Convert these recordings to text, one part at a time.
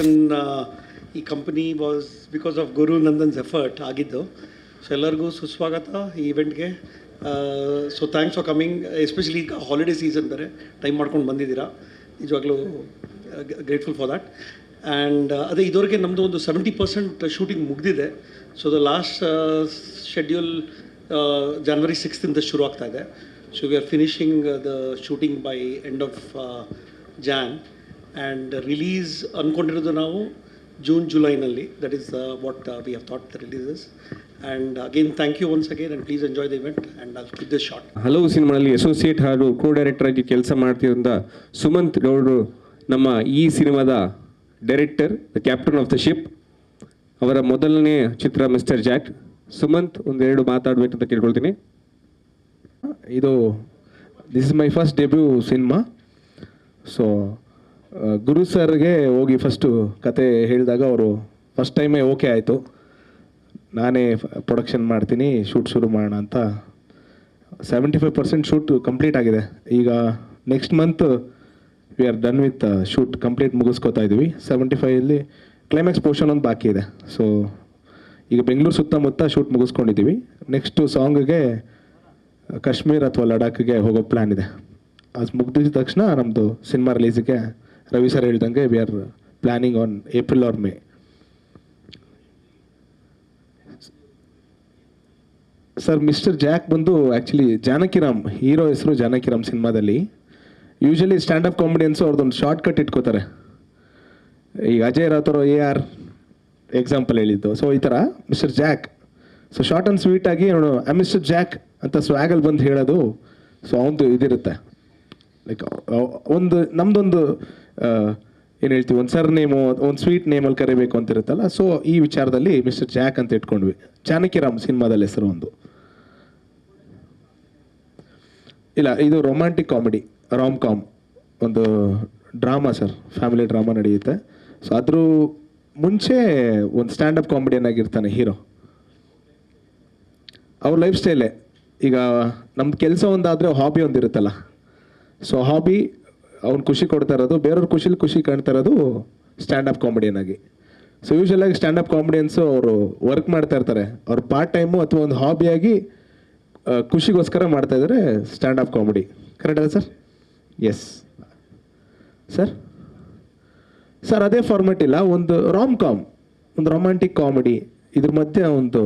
Production ಈ company was because of Guru Nandan's effort ಆಗಿದ್ದು. So ಎಲ್ಲರಿಗೂ ಸುಸ್ವಾಗತ ಈ ಇವೆಂಟ್ಗೆ. So thanks for coming, especially ಈಗ ಹಾಲಿಡೇ ಸೀಸನ್ ಬೇರೆ ಟೈಮ್ ಮಾಡ್ಕೊಂಡು ಬಂದಿದ್ದೀರಾ, ನಿಜವಾಗ್ಲೂ ಗ್ರೇಟ್ಫುಲ್ ಫಾರ್ ದ್ಯಾಟ್. ಆ್ಯಂಡ್ ಅದೇ ಇದುವರೆಗೆ ನಮ್ಮದು ಒಂದು 70% ಶೂಟಿಂಗ್ ಮುಗಿದಿದೆ. So the last schedule January 6th ಶುರು ಆಗ್ತಾ ಇದೆ. So we are finishing the shooting by end of Jan, and release ಅಂದ್ಕೊಂಡಿರೋದು ನಾವು June, July-ನಲ್ಲಿ. That is what we have thought the releases. And again thank you once again, and please enjoy the event and I'll keep this short. ಹಲವು ಸಿನಿಮಾಗಳಲ್ಲಿ associate ಹಾಗೂ ಕೋ director ಆಗಿ ಕೆಲಸ ಮಾಡ್ತಿದ್ದಂಥ ಸುಮಂತ್ ಗೌಡರು ನಮ್ಮ ಈ ಸಿನಿಮಾದ director, the captain of the ship. ಅವರ ಮೊದಲನೇ ಚಿತ್ರ ಮಿಸ್ಟರ್ ಜಾಕ್. ಸುಮಂತ್ ಒಂದೆರಡು ಮಾತಾಡಬೇಕಂತ ಕೇಳ್ಕೊಳ್ತೀನಿ. This is my first debut cinema. So Guru ಸರ್ಗೆ ಹೋಗಿ ಫಸ್ಟು ಕತೆ ಹೇಳಿದಾಗ ಅವರು ಫಸ್ಟ್ ಟೈಮೇ ಓಕೆ ಆಯಿತು, ನಾನೇ ಪ್ರೊಡಕ್ಷನ್ ಮಾಡ್ತೀನಿ, ಶೂಟ್ ಶುರು ಮಾಡೋಣ ಅಂತ. 75% ಶೂಟ್ ಕಂಪ್ಲೀಟ್ ಆಗಿದೆ. ಈಗ next month we are done with shoot, complete ಮುಗಿಸ್ಕೋತಾ ಇದ್ದೀವಿ. 75 ಕ್ಲೈಮ್ಯಾಕ್ಸ್ ಪೋರ್ಷನ್ ಒಂದು ಬಾಕಿ ಇದೆ. ಸೊ ಈಗ ಬೆಂಗಳೂರು ಸುತ್ತಮುತ್ತ ಶೂಟ್ ಮುಗಿಸ್ಕೊಂಡಿದ್ದೀವಿ. ನೆಕ್ಸ್ಟು ಸಾಂಗ್ಗೆ ಕಾಶ್ಮೀರ್ ಅಥವಾ ಲಡಾಖ್ಗೆ ಹೋಗೋ ಪ್ಲ್ಯಾನ್ ಇದೆ. ಅದು ಮುಗಿದಿದ ತಕ್ಷಣ ನಮ್ಮದು ಸಿನಿಮಾ ರಿಲೀಸಿಗೆ ರವಿ ಸರ್ ಹೇಳ್ದಂಗೆ we are planning on April or May. Sir mister Jack ಬಂದು ಆ್ಯಕ್ಚುಲಿ ಜಾನಕಿರಾಮ್, ಹೀರೋ ಹೆಸರು ಜಾನಕಿರಾಮ್. ಸಿನಿಮಾದಲ್ಲಿ ಯೂಶಲಿ ಸ್ಟ್ಯಾಂಡಪ್ ಕಾಮಿಡಿಯನ್ಸು ಅವ್ರದ್ದೊಂದು ಶಾರ್ಟ್ ಕಟ್ ಇಟ್ಕೋತಾರೆ. ಈಗ ಅಜಯ್ ರಾಥೋರ್ AR ಎಕ್ಸಾಂಪಲ್ ಹೇಳಿದ್ದು. ಸೊ ಈ ಥರ mister Jack, so short and ಸ್ವೀಟಾಗಿ ಅವನು ಮಿಸ್ಟರ್ ಜಾಕ್ ಅಂತ ಸ್ವ್ಯಾಗಲ್ಲಿ ಬಂದು ಹೇಳೋದು. ಸೊ ಅವನದು ಇದಿರುತ್ತೆ, ಲೈಕ್ ಒಂದು ನಮ್ಮದೊಂದು ಏನು ಹೇಳ್ತೀವಿ, ಒಂದು ಸರ್ ನೇಮು, ಒಂದು ಸ್ವೀಟ್ ನೇಮಲ್ಲಿ ಕರಿಬೇಕು ಅಂತ ಇರುತ್ತಲ್ಲ. ಸೊ ಈ ವಿಚಾರದಲ್ಲಿ ಮಿಸ್ಟರ್ ಜಾಕ್ ಅಂತ ಇಟ್ಕೊಂಡ್ವಿ. ಜಾನಕಿರಾಮ್ ಸಿನಿಮಾದಲ್ಲಿ ಹೆಸರು ಒಂದು. ಇಲ್ಲ, ಇದು ರೊಮ್ಯಾಂಟಿಕ್ ಕಾಮಿಡಿ, ರಾಮ್ ಕಾಮ್, ಒಂದು ಡ್ರಾಮಾ ಸರ್, ಫ್ಯಾಮಿಲಿ ಡ್ರಾಮಾ ನಡೆಯುತ್ತೆ. ಸೊ ಅದ್ರ ಮುಂಚೆ ಒಂದು ಸ್ಟ್ಯಾಂಡಪ್ ಕಾಮಿಡಿಯನ್ ಆಗಿರ್ತಾನೆ ಹೀರೋ. ಅವ್ರ ಲೈಫ್ ಸ್ಟೈಲೇ ಈಗ ನಮ್ದು ಕೆಲಸ ಒಂದಾದರೆ ಹಾಬಿ ಒಂದಿರುತ್ತಲ್ಲ. ಸೊ ಹಾಬಿ ಅವ್ನು ಖುಷಿ ಕೊಡ್ತಾ ಇರೋದು, ಬೇರೆಯವ್ರ ಖುಷಿ ಕಾಣ್ತಾ ಇರೋದು ಸ್ಟ್ಯಾಂಡಪ್ ಕಾಮಿಡಿಯನ್ ಆಗಿ. ಸೊ ಯೂಶಲಾಗಿ ಸ್ಟ್ಯಾಂಡಪ್ ಕಾಮಿಡಿಯನ್ಸು ಅವರು ವರ್ಕ್ ಮಾಡ್ತಾ ಇರ್ತಾರೆ, ಅವ್ರ ಪಾರ್ಟ್ ಟೈಮು ಅಥವಾ ಒಂದು ಹಾಬಿಯಾಗಿ ಖುಷಿಗೋಸ್ಕರ ಮಾಡ್ತಾ ಇದ್ದಾರೆ ಸ್ಟ್ಯಾಂಡಪ್ ಕಾಮಿಡಿ. ಕರೆಕ್ಟ್ ಅಲ್ಲ ಸರ್? Yes sir. ಸರ್ ಅದೇ ಫಾರ್ಮೆಟ್ ಇಲ್ಲ, ಒಂದು ರಾಮ್ ಕಾಮ್, ಒಂದು ರೊಮ್ಯಾಂಟಿಕ್ ಕಾಮಿಡಿ, ಇದ್ರ ಮಧ್ಯೆ ಒಂದು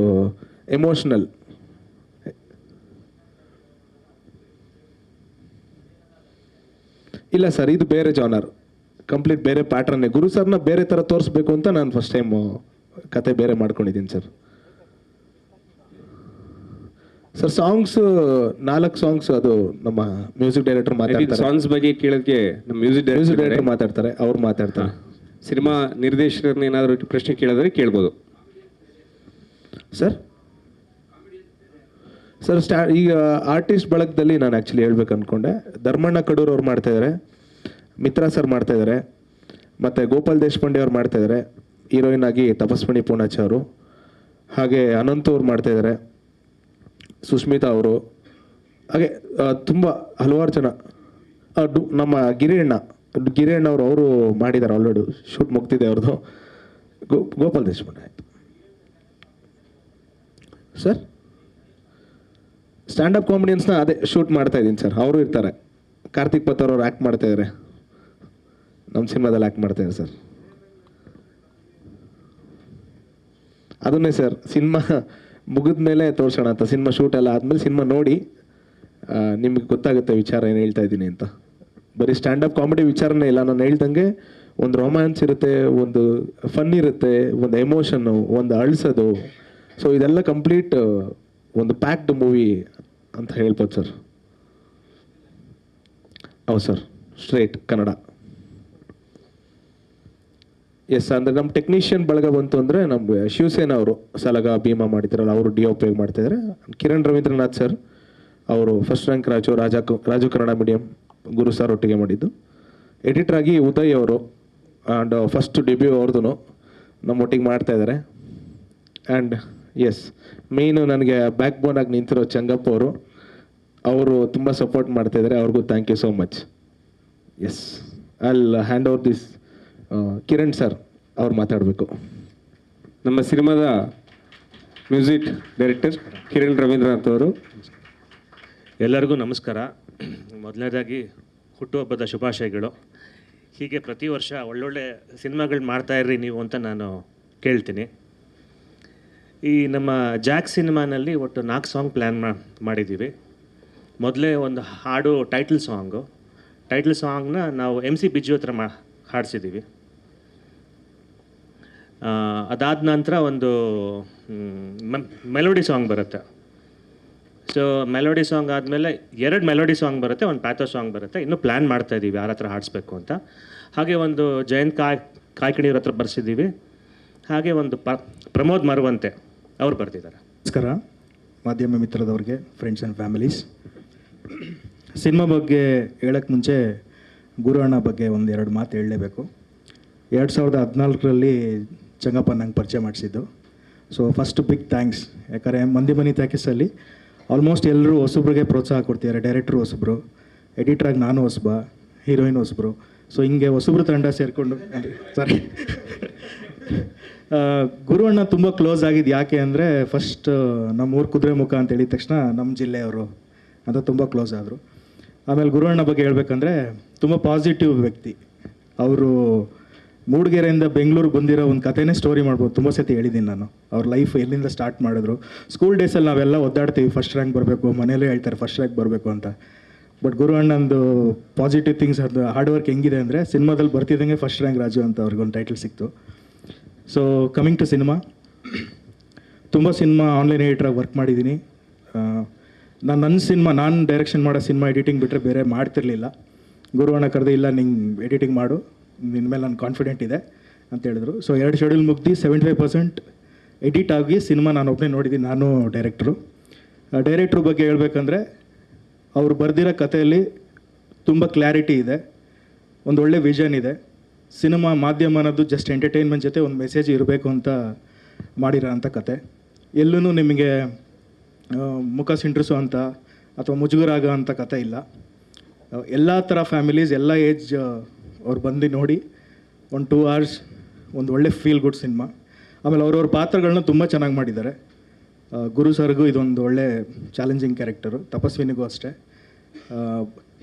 ಎಮೋಷ್ನಲ್. ಇಲ್ಲ ಸರ್, ಇದು ಬೇರೆ ಜಾನರ್, ಕಂಪ್ಲೀಟ್ ಬೇರೆ ಪ್ಯಾಟ್ರನ್ನೇ. ಗುರು ಸರ್ನ ಬೇರೆ ಥರ ತೋರಿಸ್ಬೇಕು ಅಂತ ನಾನು ಫಸ್ಟ್ ಟೈಮು ಕತೆ ಬೇರೆ ಮಾಡ್ಕೊಂಡಿದ್ದೀನಿ ಸರ್. ಸರ್ ಸಾಂಗ್ಸ್ 4 ಸಾಂಗ್ಸ್ ಅದು ನಮ್ಮ ಮ್ಯೂಸಿಕ್ ಡೈರೆಕ್ಟರ್ ಮಾತಾಡ್ತಾರೆ. ಸಾಂಗ್ಸ್ ಬಗ್ಗೆ ಕೇಳೋದಕ್ಕೆ ನಮ್ಮ ಮ್ಯೂಸಿಕ್ ಡೈರೆಕ್ಟರ್ ಮಾತಾಡ್ತಾರೆ, ಅವ್ರು ಮಾತಾಡ್ತಾರೆ. ಸಿನಿಮಾ ನಿರ್ದೇಶಕರನ್ನ ಏನಾದರೂ ಪ್ರಶ್ನೆ ಕೇಳಿದ್ರೆ ಕೇಳ್ಬೋದು ಸರ್. ಸರ್ ಈಗ ಆರ್ಟಿಸ್ಟ್ ಬಳಗದಲ್ಲಿ ನಾನು ಆ್ಯಕ್ಚುಲಿ ಹೇಳ್ಬೇಕು ಅಂದ್ಕೊಂಡೆ. ಧರ್ಮಣ್ಣ ಕಡೂರ್ ಅವ್ರು ಮಾಡ್ತಾಯಿದ್ದಾರೆ, ಮಿತ್ರಾ ಸರ್ ಮಾಡ್ತಾಯಿದ್ದಾರೆ, ಮತ್ತು ಗೋಪಾಲ್ ದೇಶಪಾಂಡೆ ಅವ್ರು ಮಾಡ್ತಾಯಿದ್ದಾರೆ, ಹೀರೋಯಿನ್ ಆಗಿ ತಪಸ್ವಿನಿ ಪೂರ್ಣಚ್ಚ ಅವರು. ಹಾಗೆ ಅನಂತ್ ಅವ್ರು ಮಾಡ್ತಾಯಿದ್ದಾರೆ, ಸುಸ್ಮಿತಾ ಅವರು, ಹಾಗೆ ತುಂಬ ಹಲವಾರು ಜನ. ನಮ್ಮ ಗಿರಿಯಣ್ಣ ಅವರು ಮಾಡಿದ್ದಾರೆ, ಆಲ್ರೆಡಿ ಶೂಟ್ ಮುಗ್ದಿದೆ ಅವ್ರದ್ದು. ಗೋಪಾಲ್ ದೇಶಪಾಂಡೆ ಆಯಿತು ಸರ್. ಸ್ಟ್ಯಾಂಡಪ್ ಕಾಮಿಡಿಯನ್ಸ್ನ ಅದೇ ಶೂಟ್ ಮಾಡ್ತಾ ಇದ್ದೀನಿ ಸರ್, ಅವರು ಇರ್ತಾರೆ. ಕಾರ್ತಿಕ್ ಪತ್ತರ್ ಅವರು ಆ್ಯಕ್ಟ್ ಮಾಡ್ತಾಯಿದ್ದಾರೆ, ನಮ್ಮ ಸಿನಿಮಾದಲ್ಲಿ ಆ್ಯಕ್ಟ್ ಮಾಡ್ತಾಯಿದ್ದಾರೆ ಸರ್. ಅದನ್ನೇ ಸರ್ ಸಿನಿಮಾ ಮುಗಿದ ಮೇಲೆ ತೋರಿಸೋಣ ಅಂತ. ಸಿನಿಮಾ ಶೂಟ್ ಎಲ್ಲ ಆದಮೇಲೆ ಸಿನಿಮಾ ನೋಡಿ ನಿಮಗೆ ಗೊತ್ತಾಗುತ್ತೆ ವಿಚಾರ ಏನು ಹೇಳ್ತಾ ಇದ್ದೀನಿ ಅಂತ. ಬರೀ ಸ್ಟ್ಯಾಂಡಪ್ ಕಾಮಿಡಿ ವಿಚಾರನೇ ಇಲ್ಲ, ನಾನು ಹೇಳ್ದಂಗೆ ಒಂದು ರೊಮ್ಯಾನ್ಸ್ ಇರುತ್ತೆ, ಒಂದು ಫನ್ ಇರುತ್ತೆ, ಒಂದು ಎಮೋಷನ್ನು, ಒಂದು ಅಳಿಸೋದು. ಸೊ ಇದೆಲ್ಲ ಕಂಪ್ಲೀಟ್ ಒಂದು ಪ್ಯಾಕ್ಡ್ ಮೂವಿ ಅಂತ ಹೇಳ್ಬೋದು ಸರ್. ಹೌದು ಸರ್, ಸ್ಟ್ರೇಟ್ ಕನ್ನಡ. ಎಸ್, ಅಂದರೆ ನಮ್ಮ ಟೆಕ್ನಿಷಿಯನ್ ಬಳಗ ಬಂತು ಅಂದರೆ ನಮಗೆ ಶಿವಸೇನಾ ಅವರು ಸಲಗ ಭೀಮಾ ಮಾಡಿದ್ದಾರಲ್ಲ, ಅವರು DOP ಮಾಡ್ತಾಯಿದ್ದಾರೆ. ಕಿರಣ್ ರವೀಂದ್ರನಾಥ್ ಸರ್ ಅವರು first rank Raju Kannada medium Guru sir ಒಟ್ಟಿಗೆ ಮಾಡಿದ್ದು. ಎಡಿಟರ್ ಆಗಿ ಉದಯ್ ಅವರು, ಆ್ಯಂಡ್ ಫಸ್ಟ್ ಡೆಬ್ಯೂ ಅವ್ರದ್ದು ನಮ್ಮೊಟ್ಟಿಗೆ ಮಾಡ್ತಾಯಿದ್ದಾರೆ. ಆ್ಯಂಡ್ ಎಸ್, ಮೇಯ್ನು ನನಗೆ ಬ್ಯಾಕ್ ಬೋನ್ ಆಗಿ ನಿಂತಿರೋ ಚಂಗಪ್ಪ ಅವರು ತುಂಬ ಸಪೋರ್ಟ್ ಮಾಡ್ತಾಯಿದ್ದಾರೆ. ಅವ್ರಿಗೂ thank you so much. Yes, I will hand over this Kiran sir ಅವ್ರು ಮಾತಾಡಬೇಕು. ನಮ್ಮ ಸಿನಿಮಾದ ಮ್ಯೂಸಿಕ್ ಡೈರೆಕ್ಟರ್ ಕಿರಣ್ ರವೀಂದ್ರನಾಥ್ ಅವರು. ಎಲ್ಲರಿಗೂ ನಮಸ್ಕಾರ. ಮೊದಲನೇದಾಗಿ ಹುಟ್ಟುಹಬ್ಬದ ಶುಭಾಶಯಗಳು. ಹೀಗೆ ಪ್ರತಿ ವರ್ಷ ಒಳ್ಳೊಳ್ಳೆ ಸಿನಿಮಾಗಳು ಮಾಡ್ತಾಯಿರ್ರಿ ನೀವು ಅಂತ ನಾನು ಕೇಳ್ತೀನಿ. ಈ ನಮ್ಮ ಜಾಕ್ ಸಿನಿಮಾನಲ್ಲಿ ಒಟ್ಟು 4 ಸಾಂಗ್ ಪ್ಲ್ಯಾನ್ ಮಾಡಿದ್ದೀವಿ. ಮೊದಲೇ ಒಂದು ಹಾಡು ಟೈಟಲ್ ಸಾಂಗ್ನ ನಾವು MC ಬಿಜ್ಜು ಹತ್ರ ಹಾಡಿಸಿದ್ದೀವಿ. ಅದಾದ ನಂತರ ಒಂದು ಮೆಲೋಡಿ ಸಾಂಗ್ ಬರುತ್ತೆ. ಸೊ ಮೆಲೋಡಿ ಸಾಂಗ್ ಆದಮೇಲೆ 2 ಮೆಲೋಡಿ ಸಾಂಗ್ ಬರುತ್ತೆ, ಒಂದು ಪ್ಯಾಥೋ ಸಾಂಗ್ ಬರುತ್ತೆ. ಇನ್ನೂ ಪ್ಲ್ಯಾನ್ ಮಾಡ್ತಾಯಿದ್ದೀವಿ ಯಾರ ಹತ್ರ ಹಾಡಿಸ್ಬೇಕು ಅಂತ. ಹಾಗೆ ಒಂದು ಜಯಂತ್ ಕಾಯ್ಕಿಣಿಯವ್ರ ಹತ್ರ ಬರ್ಸಿದ್ದೀವಿ. ಹಾಗೆ ಒಂದು ಪ್ರಮೋದ್ ಮರುವಂತೆ ಅವ್ರು ಬರ್ತಿದ್ದಾರೆ. ನಮಸ್ಕಾರ ಮಾಧ್ಯಮ ಮಿತ್ರದವ್ರಿಗೆ, ಫ್ರೆಂಡ್ಸ್ ಆ್ಯಂಡ್ ಫ್ಯಾಮಿಲೀಸ್. ಸಿನಿಮಾ ಬಗ್ಗೆ ಹೇಳೋಕ್ಕೆ ಮುಂಚೆ ಗುರು ಅಣ್ಣ ಬಗ್ಗೆ ಒಂದು 2 ಮಾತು ಹೇಳಲೇಬೇಕು. 2014ರಲ್ಲಿ ಚಂಗಪ್ಪ ನಂಗೆ ಪರಿಚಯ ಮಾಡಿಸಿದ್ದು. So first big thanks. ಯಾಕಂದರೆ ಮಂದಿ ಮನಿ ತ್ಯಾಕಿಸಲ್ಲಿ ಆಲ್ಮೋಸ್ಟ್ ಎಲ್ಲರೂ ಹೊಸಬ್ರಿಗೆ ಪ್ರೋತ್ಸಾಹ ಕೊಡ್ತಿದ್ದಾರೆ. ಡೈರೆಕ್ಟ್ರು ಹೊಸಬ್ರು, ಎಡಿಟ್ರಾಗಿ ನಾನು ಹೊಸಬ, ಹೀರೋಯಿನ್ ಹೊಸಬ್ರು. ಸೊ ಹಿಂಗೆ ಹೊಸಬ್ರು ತಂಡ ಸೇರಿಕೊಂಡು ಸಾರಿ ಗುರು ಅಣ್ಣ ತುಂಬ ಕ್ಲೋಸ್ ಆಗಿದ್ದು ಯಾಕೆ ಅಂದರೆ ಫಸ್ಟ್ ನಮ್ಮೂರು ಕುದುರೆಮುಖ ಅಂತ ಹೇಳಿದ ತಕ್ಷಣ ನಮ್ಮ ಜಿಲ್ಲೆಯವರು ಅಂತ ತುಂಬ ಕ್ಲೋಸ್ ಆದರು. ಆಮೇಲೆ ಗುರು ಅಣ್ಣ ಬಗ್ಗೆ ಹೇಳ್ಬೇಕಂದ್ರೆ ತುಂಬ ಪಾಸಿಟಿವ್ ವ್ಯಕ್ತಿ. ಅವರು ಮೂಡಿಗೆರೆಯಿಂದ ಬೆಂಗಳೂರು ಬಂದಿರೋ ಒಂದು ಕಥೆನೇ ಸ್ಟೋರಿ ಮಾಡ್ಬೋದು. ತುಂಬ ಸತಿ ಹೇಳಿದ್ದೀನಿ ನಾನು ಅವ್ರ ಲೈಫ್ ಎಲ್ಲಿಂದ ಸ್ಟಾರ್ಟ್ ಮಾಡಿದ್ರು. ಸ್ಕೂಲ್ ಡೇಸಲ್ಲಿ ನಾವೆಲ್ಲ ಒದ್ದಾಡ್ತೀವಿ ಫಸ್ಟ್ ರ್ಯಾಂಕ್ ಬರಬೇಕು, ಮನೇಲೇ ಹೇಳ್ತಾರೆ ಫಸ್ಟ್ ರ್ಯಾಂಕ್ ಬರಬೇಕು ಅಂತ. ಬಟ್ ಗುರು ಅಣ್ಣಂದು ಪಾಸಿಟಿವ್ ಥಿಂಗ್ಸ್, ಅದು ಹಾರ್ಡ್ ವರ್ಕ್ ಹೆಂಗಿದೆ ಅಂದರೆ ಸಿನಿಮಾದಲ್ಲಿ ಬರ್ತಿದ್ದಂಗೆ ಫಸ್ಟ್ ರ್ಯಾಂಕ್ ರಾಜು ಅಂತ ಅವ್ರಿಗೊಂದು ಟೈಟಲ್ ಸಿಕ್ತು. ಸೊ ಕಮಿಂಗ್ ಟು ಸಿನಿಮಾ, ತುಂಬ ಸಿನಿಮಾ ಆನ್ಲೈನ್ ಎಡಿಟ್ರಾಗಿ ವರ್ಕ್ ಮಾಡಿದ್ದೀನಿ. ನಾನು ಡೈರೆಕ್ಷನ್ ಮಾಡೋ ಸಿನಿಮಾ ಎಡಿಟಿಂಗ್ ಬಿಟ್ಟರೆ ಬೇರೆ ಮಾಡ್ತಿರ್ಲಿಲ್ಲ. ಗುರು ಅಣ್ಣ ಕರೆದು ಇಲ್ಲ ನಿಂಗೆ ಎಡಿಟಿಂಗ್ ಮಾಡು, ನಿನ್ನ ಮೇಲೆ ನಾನು ಕಾನ್ಫಿಡೆಂಟ್ ಇದೆ ಅಂತ ಹೇಳಿದ್ರು. ಸೊ 2 ಶೆಡ್ಯೂಲ್ ಮುಗ್ದು 75% ಎಡಿಟ್ ಆಗಿ ಸಿನಿಮಾ ನಾನು ಒಬ್ಬನೇ ನೋಡಿದ್ದೀನಿ, ನಾನು ಡೈರೆಕ್ಟ್ರು ಬಗ್ಗೆ ಹೇಳ್ಬೇಕಂದ್ರೆ ಅವರು ಬರೆದಿರೋ ಕಥೆಯಲ್ಲಿ ತುಂಬ ಕ್ಲಾರಿಟಿ ಇದೆ, ಒಂದು ಒಳ್ಳೆ ವಿಷನ್ ಇದೆ. ಸಿನಿಮಾ ಮಾಧ್ಯಮ ಅನ್ನೋದು ಜಸ್ಟ್ ಎಂಟರ್ಟೈನ್ಮೆಂಟ್ ಜೊತೆ ಒಂದು ಮೆಸೇಜ್ ಇರಬೇಕು ಅಂತ ಮಾಡಿರೋ ಅಂಥ ಕತೆ. ಎಲ್ಲೂ ನಿಮಗೆ ಮುಖ ಸಿಂಟ್ರಿಸೋ ಅಂತ ಅಥವಾ ಮುಜುಗರ ಆಗೋ ಅಂಥ ಕತೆ ಇಲ್ಲ. ಎಲ್ಲ ಥರ ಫ್ಯಾಮಿಲೀಸ್, ಎಲ್ಲ ಏಜ್ ಅವ್ರು ಬಂದು ನೋಡಿ ಒಂದು 2 hours ಒಂದು ಒಳ್ಳೆ ಫೀಲ್ ಗುಡ್ ಸಿನಿಮಾ. ಆಮೇಲೆ ಅವ್ರವ್ರ ಪಾತ್ರಗಳನ್ನ ತುಂಬ ಚೆನ್ನಾಗಿ ಮಾಡಿದ್ದಾರೆ. ಗುರು ಸರ್ಗೂ ಇದೊಂದು ಒಳ್ಳೆ ಚಾಲೆಂಜಿಂಗ್ ಕ್ಯಾರೆಕ್ಟರು, ತಪಸ್ವಿನಿಗೂ ಅಷ್ಟೇ.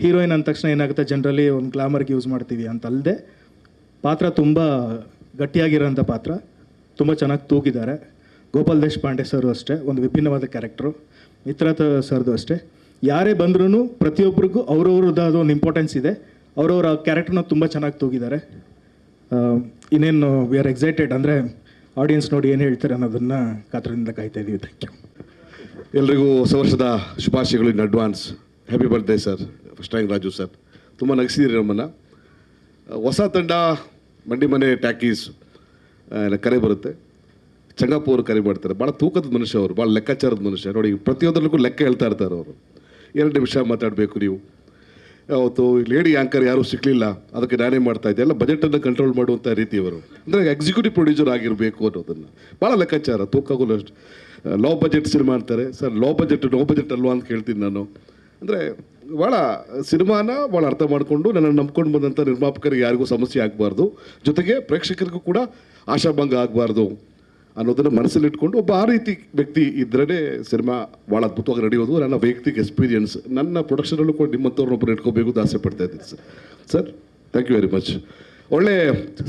ಹೀರೋಯಿನ್ ಅಂದ ತಕ್ಷಣ ಏನಾಗುತ್ತೆ, ಜನರಲಿ ಒಂದು ಗ್ಲಾಮರ್ಗೆ ಯೂಸ್ ಮಾಡ್ತೀವಿ ಅಂತ ಅಲ್ಲದೆ ಪಾತ್ರ ತುಂಬ ಗಟ್ಟಿಯಾಗಿರೋಂಥ ಪಾತ್ರ, ತುಂಬ ಚೆನ್ನಾಗಿ ತೂಗಿದ್ದಾರೆ. ಗೋಪಾಲ್ ದೇಶಪಾಂಡೆ ಸರು ಅಷ್ಟೇ, ಒಂದು ವಿಭಿನ್ನವಾದ ಕ್ಯಾರೆಕ್ಟ್ರು. ಮಿತ್ರತ ಸರ್ದು ಅಷ್ಟೇ. ಯಾರೇ ಬಂದ್ರೂ ಪ್ರತಿಯೊಬ್ಬರಿಗೂ ಅವ್ರವ್ರದ್ದಾದ ಒಂದು ಇಂಪಾರ್ಟೆನ್ಸ್ ಇದೆ. ಅವರವರ ಕ್ಯಾರೆಕ್ಟರ್ನ ತುಂಬ ಚೆನ್ನಾಗಿ ತೂಗಿದ್ದಾರೆ. ಇನ್ನೇನು ವಿ ಆರ್ ಎಕ್ಸೈಟೆಡ್, ಅಂದರೆ ಆಡಿಯನ್ಸ್ ನೋಡಿ ಏನು ಹೇಳ್ತಾರೆ ಅನ್ನೋದನ್ನು ಕಾತರದಿಂದ ಕಾಯ್ತಾ ಇದ್ದೀವಿ. Thank you. ಎಲ್ರಿಗೂ ಹೊಸ ವರ್ಷದ ಶುಭಾಶಯಗಳು in advance. Happy birthday sir, first rank Raju sir. ತುಂಬ ನಗಿಸಿದ್ದೀರಿ ನಮ್ಮನ್ನು. ಹೊಸ ತಂಡ ಮಂಡಿ ಮನೆ ಟ್ಯಾಕೀಸ್ ಕರೆ ಬರುತ್ತೆ. ಚಂಗಪ್ಪ ಅವರು ಕರೆ ಮಾಡ್ತಾರೆ. ಭಾಳ ತೂಕದ ಮನುಷ್ಯ ಅವರು, ಭಾಳ ಲೆಕ್ಕಾಚಾರದ ಮನುಷ್ಯ. ನೋಡಿ ಪ್ರತಿಯೊಂದರಿಗೂ ಲೆಕ್ಕ ಹೇಳ್ತಾ ಇರ್ತಾರೆ ಅವರು. 2 ನಿಮಿಷ ಮಾತಾಡಬೇಕು ನೀವು. ಅವತ್ತು ಲೇಡಿ ಆ್ಯಂಕರ್ ಯಾರೂ ಸಿಕ್ಕಲಿಲ್ಲ, ಅದಕ್ಕೆ ನಾನೇ ಮಾಡ್ತಾಯಿದ್ದೆ. ಎಲ್ಲ ಬಜೆಟನ್ನು ಕಂಟ್ರೋಲ್ ಮಾಡುವಂಥ ರೀತಿಯವರು, ಅಂದರೆ ಎಕ್ಸಿಕ್ಯೂಟಿವ್ ಪ್ರೊಡ್ಯೂಸರ್ ಆಗಿರಬೇಕು ಅನ್ನೋದನ್ನು. ಭಾಳ ಲೆಕ್ಕಾಚಾರ, ತೂಕಗಳು ಅಷ್ಟು. ಲೋ ಬಜೆಟ್ ಸಿನಿಮಾ ಅಂತಾರೆ sir, low budget no budget ಅಲ್ವಾ ಅಂತ ಕೇಳ್ತೀನಿ ನಾನು. ಅಂದರೆ ಭಾಳ ಸಿನಿಮಾನ ಭಾಳ ಅರ್ಥ ಮಾಡಿಕೊಂಡು ನನ್ನನ್ನು ನಂಬ್ಕೊಂಡು ಬಂದಂಥ ನಿರ್ಮಾಪಕರಿಗೆ ಯಾರಿಗೂ ಸಮಸ್ಯೆ ಆಗಬಾರ್ದು, ಜೊತೆಗೆ ಪ್ರೇಕ್ಷಕರಿಗೂ ಕೂಡ ಆಶಾಭಂಗ ಆಗಬಾರ್ದು ಅನ್ನೋದನ್ನು ಮನಸ್ಸಲ್ಲಿಟ್ಕೊಂಡು ಒಬ್ಬ ಆ ರೀತಿ ವ್ಯಕ್ತಿ ಇದ್ರೇ ಸಿನಿಮಾ ಭಾಳ ಅದ್ಭುತವಾಗಿ ನಡೆಯೋದು. ನನ್ನ ವೈಯಕ್ತಿಕ ಎಕ್ಸ್ಪೀರಿಯನ್ಸ್. ನನ್ನ ಪ್ರೊಡಕ್ಷನಲ್ಲೂ ಕೂಡ ನಿಮ್ಮಂಥವ್ರನ್ನೊಬ್ಬರು ಇಟ್ಕೋಬೇಕು ಅಂತ ಆಸೆ ಪಡ್ತಾ ಇದ್ದೀನಿ sir. Thank you very much. ಒಳ್ಳೆ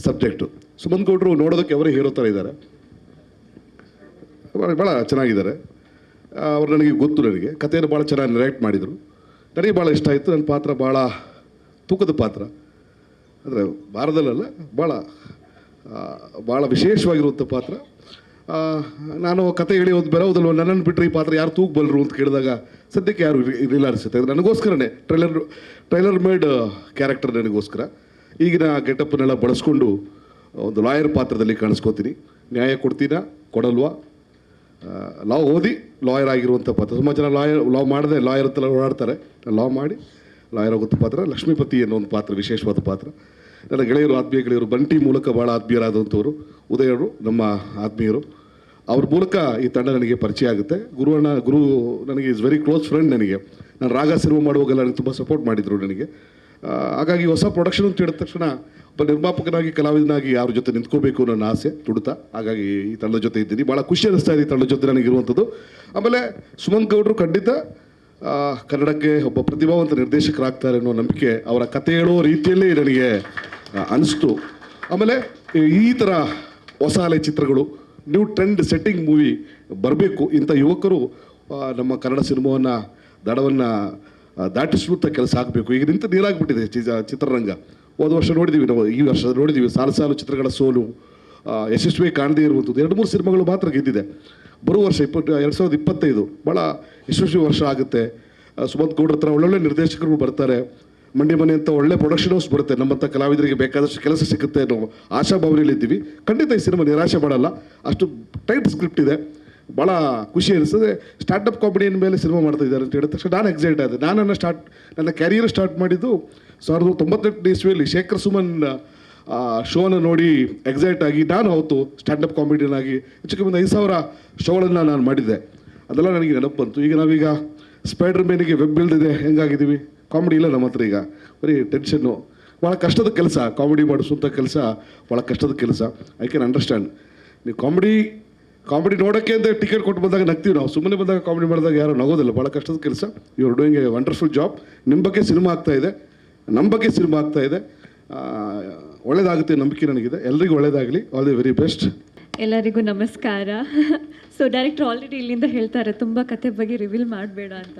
ಸಬ್ಜೆಕ್ಟು. ಸುಮಂತ್ ಗೌಡರು ನೋಡೋದಕ್ಕೆ ಅವರೇ ಹೀರೋ ಥರ ಇದ್ದಾರೆ, ಭಾಳ ಚೆನ್ನಾಗಿದ್ದಾರೆ. ಅವ್ರು ನನಗೆ ಗೊತ್ತು, ನನಗೆ ಕಥೆಯನ್ನು ಭಾಳ ಚೆನ್ನಾಗಿ ನರೇಟ್ ಮಾಡಿದರು. ನನಗೆ ಭಾಳ ಇಷ್ಟ ಆಯಿತು. ನನ್ನ ಪಾತ್ರ ಭಾಳ ತೂಕದ ಪಾತ್ರ, ಅಂದರೆ ಭಾರತದಲ್ಲ, ಭಾಳ ವಿಶೇಷವಾಗಿರುವಂಥ ಪಾತ್ರ. ನಾನು ಕತೆ ಹೇಳಿ ಹೋದ್ ಬರೋದಲ್ವ, ನನ್ನನ್ನು ಬಿಟ್ಟರೆ ಈ ಪಾತ್ರ ಯಾರು ತೂಗಬಲ್ಲರು ಅಂತ ಕೇಳಿದಾಗ ಸದ್ಯಕ್ಕೆ ಯಾರು ಇರಲಿಲ್ಲ ಅನಿಸುತ್ತೆ. ನನಗೋಸ್ಕರನೇ ಟ್ರೈಲರ್ ಮೇಡ್ ಕ್ಯಾರೆಕ್ಟರ್ ನನಗೋಸ್ಕರ. ಈಗಿನ ಗೆಟಪ್ಪನ್ನೆಲ್ಲ ಬಳಸ್ಕೊಂಡು ಒಂದು ಲಾಯರ್ ಪಾತ್ರದಲ್ಲಿ ಕಾಣಿಸ್ಕೋತೀನಿ. ನ್ಯಾಯ ಕೊಡ್ತೀನಾ ಕೊಡಲ್ವಾ, ಲಾ ಓದಿ ಲಾಯರ್ ಆಗಿರುವಂಥ ಪಾತ್ರ. ತುಂಬ ಜನ ಲಾ ಮಾಡದೆ ಲಾಯರ್ ಅಂತೆಲ್ಲ ಓಡಾಡ್ತಾರೆ. ಲಾ ಮಾಡಿ ಲಾಯರ್ ಆಗುವಂಥ ಪಾತ್ರ. ಲಕ್ಷ್ಮೀಪತಿ ಅನ್ನೋ ಒಂದು ಪಾತ್ರ, ವಿಶೇಷವಾದ ಪಾತ್ರ. ನನ್ನ ಗೆಳೆಯರು, ಆತ್ಮೀಯ ಗೆಳೆಯರು, ಬಂಟಿ ಮೂಲಕ ಭಾಳ ಆತ್ಮೀಯರಾದಂಥವ್ರು, ಉದಯರು ನಮ್ಮ ಆತ್ಮೀಯರು. ಅವ್ರ ಮೂಲಕ ಈ ತಂಡ ನನಗೆ ಪರಿಚಯ ಆಗುತ್ತೆ. ಗುರು ನನಗೆ ಈಸ್ ವೆರಿ ಕ್ಲೋಸ್ ಫ್ರೆಂಡ್. ನನಗೆ ನಾನು ರಾಗ ಸಿನಿಮಾ ಮಾಡುವಾಗೆಲ್ಲ ನನಗೆ ತುಂಬ ಸಪೋರ್ಟ್ ಮಾಡಿದರು. ನನಗೆ ಹಾಗಾಗಿ ಹೊಸ ಪ್ರೊಡಕ್ಷನ್ ಅಂತ ಹೇಳಿದ ತಕ್ಷಣ ಒಬ್ಬ ನಿರ್ಮಾಪಕನಾಗಿ ಕಲಾವಿದನಾಗಿ ಅವ್ರ ಜೊತೆ ನಿಂತ್ಕೋಬೇಕು ಅನ್ನೋ ನನ್ನ ಆಸೆ ತುಡಿತ. ಹಾಗಾಗಿ ಈ ತಂಡದ ಜೊತೆ ಇದ್ದೀನಿ. ಭಾಳ ಖುಷಿ ಅನ್ನಿಸ್ತಾ ಇದೆ ಈ ತಂಡದ ಜೊತೆ ನನಗಿರುವಂಥದ್ದು. ಆಮೇಲೆ ಸುಮಂತ್ ಗೌಡರು ಖಂಡಿತ ಕನ್ನಡಕ್ಕೆ ಒಬ್ಬ ಪ್ರತಿಭಾವಂತ ನಿರ್ದೇಶಕರಾಗ್ತಾರೆ ಅನ್ನೋ ನಂಬಿಕೆ ಅವರ ಕತೆ ಹೇಳೋ ರೀತಿಯಲ್ಲೇ ನನಗೆ ಅನಿಸ್ತು. ಆಮೇಲೆ ಈ ಥರ ಹೊಸ ಅಲೆ ಚಿತ್ರಗಳು, ನ್ಯೂ ಟ್ರೆಂಡ್ ಸೆಟ್ಟಿಂಗ್ ಮೂವಿ ಬರಬೇಕು. ಇಂಥ ಯುವಕರು ನಮ್ಮ ಕನ್ನಡ ಸಿನಿಮಾವನ್ನು ದಡವನ್ನು ದಾಟಿಸುವಂಥ ಕೆಲಸ ಆಗಬೇಕು. ಈಗ ನಿಂತು ನೀರಾಗ್ಬಿಟ್ಟಿದೆ ಚಿತ್ರರಂಗ. ಹೋದ ವರ್ಷ ನೋಡಿದ್ದೀವಿ ನಾವು, ಈ ವರ್ಷ ನೋಡಿದ್ದೀವಿ ಸಾಲು ಚಿತ್ರಗಳ ಸೋಲು, ಯಶಸ್ವಿ ಕಾಣದೇ ಇರುವಂಥದ್ದು. 2-3 ಸಿನಿಮಾಗಳು ಮಾತ್ರ ಗೆದ್ದಿದೆ. ಬರುವ ವರ್ಷ 2025 ಭಾಳ ಯಶಸ್ವಿ ವರ್ಷ ಆಗುತ್ತೆ. ಸುಮಂತ್ ಗೌಡ್ರ ಹತ್ರ ಒಳ್ಳೊಳ್ಳೆ ನಿರ್ದೇಶಕರು ಬರ್ತಾರೆ. ಮಂಡಿ ಮನೆ ಅಂತ ಒಳ್ಳೆ ಪ್ರೊಡಕ್ಷನ್ ಹೌಸ್ ಬರುತ್ತೆ. ನಮ್ಮಂಥ ಕಲಾವಿದರಿಗೆ ಬೇಕಾದಷ್ಟು ಕೆಲಸ ಸಿಗುತ್ತೆ ಅನ್ನೋ ಆಶಾಭಾವನೆಯಲ್ಲಿದ್ದೀವಿ. ಖಂಡಿತ ಈ ಸಿನಿಮಾ ನಿರಾಶೆ ಮಾಡಲ್ಲ. ಅಷ್ಟು ಟೈಟ್ ಸ್ಕ್ರಿಪ್ಟ್ ಇದೆ. ಭಾಳ ಖುಷಿ ಅನಿಸ್ತದೆ. ಸ್ಟಾರ್ಟಪ್ ಕಾಮಿಡಿಯನ್ ಮೇಲೆ ಸಿನಿಮಾ ಮಾಡ್ತಾ ಇದ್ದಾರೆ ಅಂತ ಹೇಳಿದ ತಕ್ಷಣ ನಾನು ಎಕ್ಸೈಟ್ ಆದೆ. ನನ್ನ ಕ್ಯಾರಿಯರ್ ಸ್ಟಾರ್ಟ್ ಮಾಡಿದ್ದು 1998 ಇಸ್ವಿಯಲ್ಲಿ ಶೇಖರ್ ಸುಮನ್ ಶೋನ ನೋಡಿ ಎಕ್ಸೈಟ್ ಆಗಿ ನಾನು ಅವತ್ತು ಸ್ಟ್ಯಾಂಡಪ್ ಕಾಮಿಡಿಯನ್ ಆಗಿ ಹೆಚ್ಚು ಕಮ್ಮಿ 5,000 ಶೋಗಳನ್ನು ನಾನು ಮಾಡಿದ್ದೆ. ಅದೆಲ್ಲ ನನಗೆ ನೆನಪು ಬಂತು. ಈಗ ನಾವೀಗ ಸ್ಪೈಡರ್ ಮ್ಯಾನಿಗೆ ವೆಬ್ ಬಿಲ್ಡ್ ಇದೆ, ಹೆಂಗಾಗಿದ್ದೀವಿ. ಕಾಮಿಡಿ ಇಲ್ಲ ನಮ್ಮ ಹತ್ರ, ಈಗ ಬರೀ ಟೆನ್ಷನ್ನು. ಭಾಳ ಕಷ್ಟದ ಕೆಲಸ ಕಾಮಿಡಿ ಮಾಡಿಸುವಂಥ ಕೆಲಸ, ಭಾಳ ಕಷ್ಟದ ಕೆಲಸ. I can understand. ನೀವು ಕಾಮಿಡಿ ನೋಡೋಕ್ಕೆ ಅಂತ ಟಿಕೆಟ್ ಕೊಟ್ಟು ಬಂದಾಗ ನಗ್ತೀವಿ ನಾವು. ಸುಮ್ಮನೆ ಬಂದಾಗ ಕಾಮಿಡಿ ಮಾಡಿದಾಗ ಯಾರು ನಗೋದಿಲ್ಲ. ಭಾಳ ಕಷ್ಟದ ಕೆಲಸ. You are doing a wonderful job. ನಿಮ್ಮ ಬಗ್ಗೆ ಸಿನಿಮಾ ಆಗ್ತಾಯಿದೆ, ನಮ್ಮ ಬಗ್ಗೆ ಸಿನಿಮಾ ಆಗ್ತಾಯಿದೆ. ಒಳ್ಳೇದಾಗುತ್ತೆ ನಂಬಿಕೆ ನನಗಿದೆ. ಎಲ್ರಿಗೂ ಒಳ್ಳೇದಾಗಲಿ. All the very best. ಎಲ್ಲರಿಗೂ ನಮಸ್ಕಾರ. ಸೊ ಡೈರೆಕ್ಟರ್ ಆಲ್ರೆಡಿ ಇಲ್ಲಿಂದ ಹೇಳ್ತಾರೆ ತುಂಬ ಕತೆ ಬಗ್ಗೆ ರಿವೀಲ್ ಮಾಡಬೇಡ ಅಂತ.